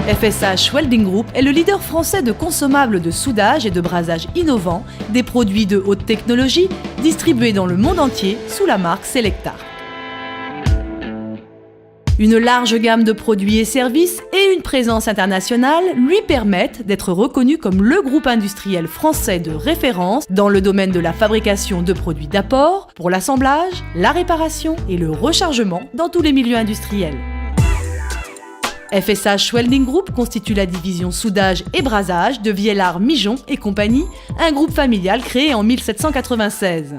FSH Welding Group est le leader français de consommables de soudage et de brasage innovants, des produits de haute technologie distribués dans le monde entier sous la marque Selectar. Une large gamme de produits et services et une présence internationale lui permettent d'être reconnu comme le groupe industriel français de référence dans le domaine de la fabrication de produits d'apport, pour l'assemblage, la réparation et le rechargement dans tous les milieux industriels. FSH Welding Group constitue la division soudage et brasage de Viellard Mijon et compagnie, un groupe familial créé en 1796.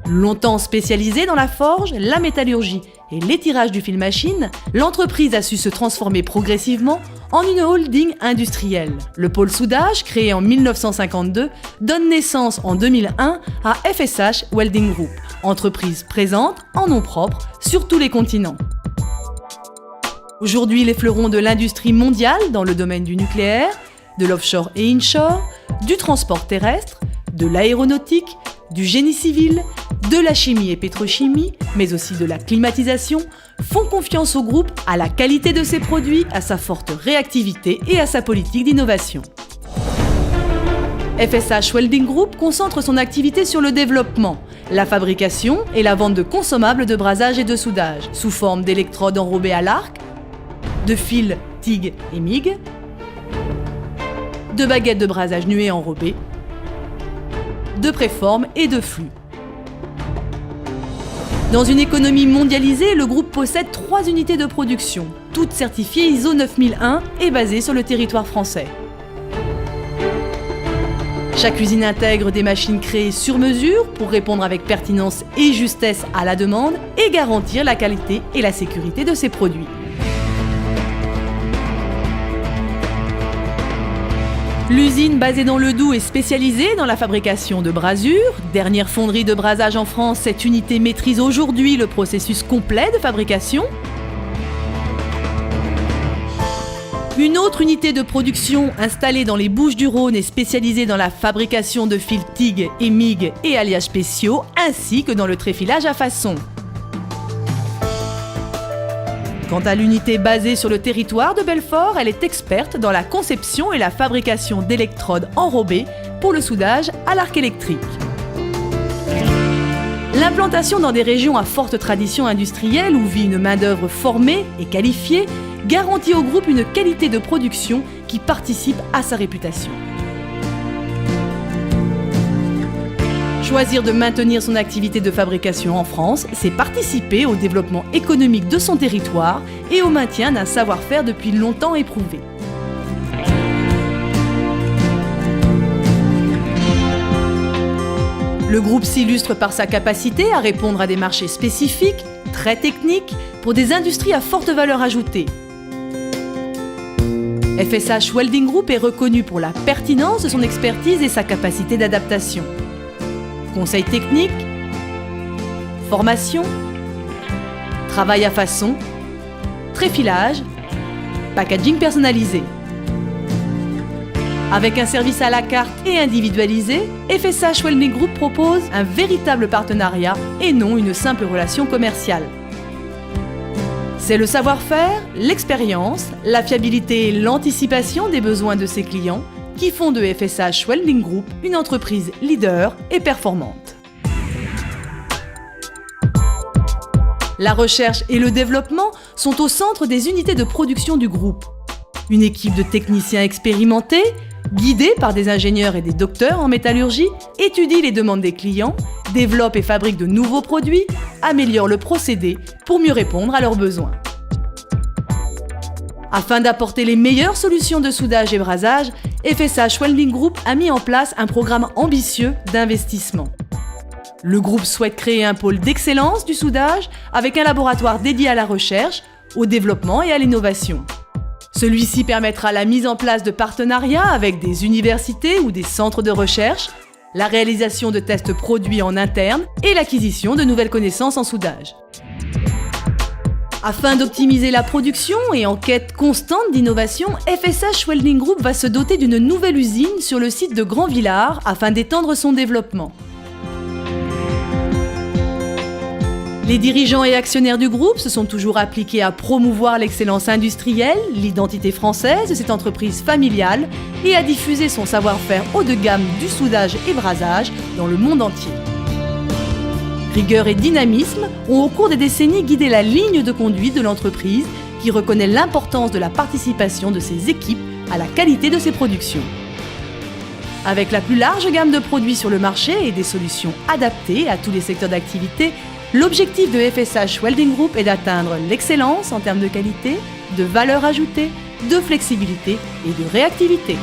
Longtemps spécialisée dans la forge, la métallurgie et l'étirage du fil machine, l'entreprise a su se transformer progressivement en une holding industrielle. Le pôle soudage, créé en 1952, donne naissance en 2001 à FSH Welding Group, entreprise présente en nom propre sur tous les continents. Aujourd'hui, les fleurons de l'industrie mondiale dans le domaine du nucléaire, de l'offshore et inshore, du transport terrestre, de l'aéronautique, du génie civil, de la chimie et pétrochimie, mais aussi de la climatisation, font confiance au groupe, à la qualité de ses produits, à sa forte réactivité et à sa politique d'innovation. FSH Welding Group concentre son activité sur le développement, la fabrication et la vente de consommables de brasage et de soudage, sous forme d'électrodes enrobées à l'arc, de fils TIG et MIG, de baguettes de brasage nuées enrobées, de préformes et de flux. Dans une économie mondialisée, le groupe possède 3 unités de production, toutes certifiées ISO 9001 et basées sur le territoire français. Chaque usine intègre des machines créées sur mesure pour répondre avec pertinence et justesse à la demande et garantir la qualité et la sécurité de ses produits. L'usine basée dans le Doubs est spécialisée dans la fabrication de brasures. Dernière fonderie de brasage en France, cette unité maîtrise aujourd'hui le processus complet de fabrication. Une autre unité de production installée dans les Bouches-du-Rhône est spécialisée dans la fabrication de fils TIG et MIG et alliages spéciaux, ainsi que dans le tréfilage à façon. Quant à l'unité basée sur le territoire de Belfort, elle est experte dans la conception et la fabrication d'électrodes enrobées pour le soudage à l'arc électrique. L'implantation dans des régions à forte tradition industrielle où vit une main-d'œuvre formée et qualifiée garantit au groupe une qualité de production qui participe à sa réputation. Choisir de maintenir son activité de fabrication en France, c'est participer au développement économique de son territoire et au maintien d'un savoir-faire depuis longtemps éprouvé. Le groupe s'illustre par sa capacité à répondre à des marchés spécifiques, très techniques, pour des industries à forte valeur ajoutée. FSH Welding Group est reconnu pour la pertinence de son expertise et sa capacité d'adaptation. Conseils techniques, formation, travail à façon, tréfilage, packaging personnalisé. Avec un service à la carte et individualisé, FSH Welding Group propose un véritable partenariat et non une simple relation commerciale. C'est le savoir-faire, l'expérience, la fiabilité et l'anticipation des besoins de ses clients qui font de FSH Welding Group une entreprise leader et performante. La recherche et le développement sont au centre des unités de production du groupe. Une équipe de techniciens expérimentés, guidés par des ingénieurs et des docteurs en métallurgie, étudie les demandes des clients, développe et fabrique de nouveaux produits, améliore le procédé pour mieux répondre à leurs besoins. Afin d'apporter les meilleures solutions de soudage et brasage, FSH Welding Group a mis en place un programme ambitieux d'investissement. Le groupe souhaite créer un pôle d'excellence du soudage avec un laboratoire dédié à la recherche, au développement et à l'innovation. Celui-ci permettra la mise en place de partenariats avec des universités ou des centres de recherche, la réalisation de tests produits en interne et l'acquisition de nouvelles connaissances en soudage. Afin d'optimiser la production et en quête constante d'innovation, FSH Welding Group va se doter d'une nouvelle usine sur le site de Grand-Villard afin d'étendre son développement. Les dirigeants et actionnaires du groupe se sont toujours appliqués à promouvoir l'excellence industrielle, l'identité française de cette entreprise familiale et à diffuser son savoir-faire haut de gamme du soudage et brasage dans le monde entier. Rigueur et dynamisme ont au cours des décennies guidé la ligne de conduite de l'entreprise qui reconnaît l'importance de la participation de ses équipes à la qualité de ses productions. Avec la plus large gamme de produits sur le marché et des solutions adaptées à tous les secteurs d'activité, l'objectif de FSH Welding Group est d'atteindre l'excellence en termes de qualité, de valeur ajoutée, de flexibilité et de réactivité.